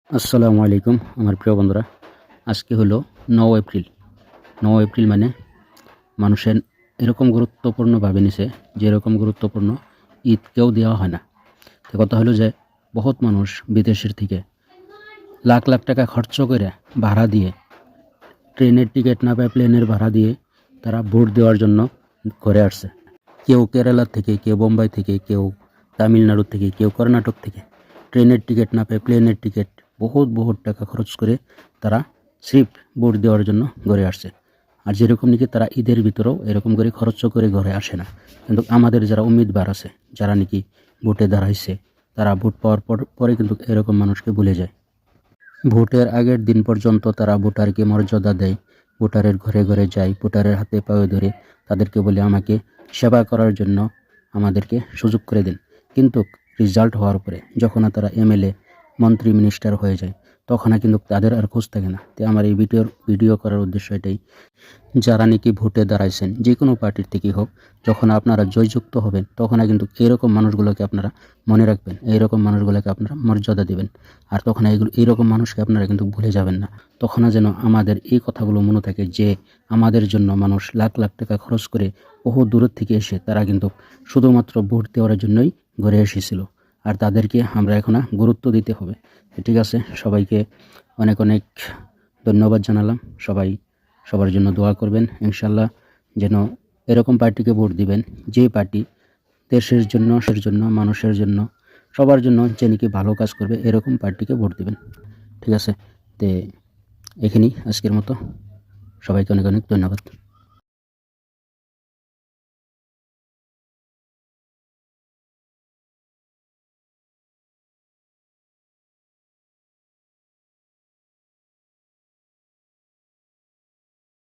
আসসালামু আলাইকুম আমার প্রিয় বন্ধুরা। আজকে হলো ৯ এপ্রিল। ৯ এপ্রিল মানে মানুষের এরকম গুরুত্বপূর্ণভাবে নিছে, যেরকম গুরুত্বপূর্ণ ঈদকেও দেওয়া হয় না। তো কথা হলো যে বহুত মানুষ বিদেশের থেকে লাখ লাখ টাকা খরচ করে ভাড়া দিয়ে, ট্রেনের টিকিট না পায় প্লেনের ভাড়া দিয়ে তারা ভোট দেওয়ার জন্য ঘরে আসছে। কেউ কেরালা থেকে, কেউ বোম্বাই থেকে, কেউ তামিলনাড়ু থেকে, কেউ কর্ণাটক থেকে। ট্রেনের টিকিট না পেয়ে প্লেনের টিকিট বহুত টাকা খরচ করে তারা সির্ফ ভোট দেওয়ার জন্য ঘরে আসছে। আর যেরকম নাকি তারা ঈদের ভিতরেও এরকম করে খরচ করে ঘরে আসে না। কিন্তু আমাদের যারা উম্মিদবার আছে, যারা নাকি ভোটে দাঁড়াইছে, তারা ভোট পাওয়ার পরে কিন্তু এরকম মানুষকে ভুলে যায়। ভোটের আগের দিন পর্যন্ত তারা ভোটারকে মর্যাদা দেয়, ভোটারের ঘরে ঘরে যায়, ভোটারের হাতে পায়ে ধরে তাদেরকে বলে আমাকে সেবা করার জন্য আমাদেরকে সুযোগ করে দিন। কিন্তু রেজাল্ট হওয়ার পরে যখন তারা এমএলএ, মন্ত্রী, মিনিস্টার হয়ে যায়, তখন কিন্তু তাদের আর খোঁজ থাকে না। তো আমার এই ভিডিও করার উদ্দেশ্য এটাই, যারা নাকি ভোটে দাঁড়াইছেন যে কোনো পার্টির থেকেই হোক, যখন আপনারা জয়যুক্ত হবেন তখন কিন্তু এইরকম মানুষগুলোকে আপনারা মনে রাখবেন, এইরকম মানুষগুলোকে আপনারা মর্যাদা দেবেন। আর তখন এইরকম মানুষকে আপনারা কিন্তু ভুলে যাবেন না। তখন যেন আমাদের এই কথাগুলো মনে থাকে যে আমাদের জন্য মানুষ লাখ লাখ টাকা খরচ করে বহু দূরের থেকে এসে তারা কিন্তু শুধুমাত্র ভোট দেওয়ার জন্যই ঘরে এসেছিল। আর তাদেরকে আমরা এখন গুরুত্ব দিতে হবে। ঠিক আছে, সবাইকে অনেক অনেক ধন্যবাদ জানালাম। সবার জন্য দোয়া করবেন ইনশাল্লাহ, যেন এরকম পার্টিকে ভোট দিবেন যে পার্টি দেশের জন্য মানুষের জন্য সবার জন্য যে নাকি ভালো কাজ করবে, এরকম পার্টিকে ভোট দিবেন। ঠিক আছে, তে এখানেই আজকের মতো। সবাইকে অনেক অনেক ধন্যবাদ।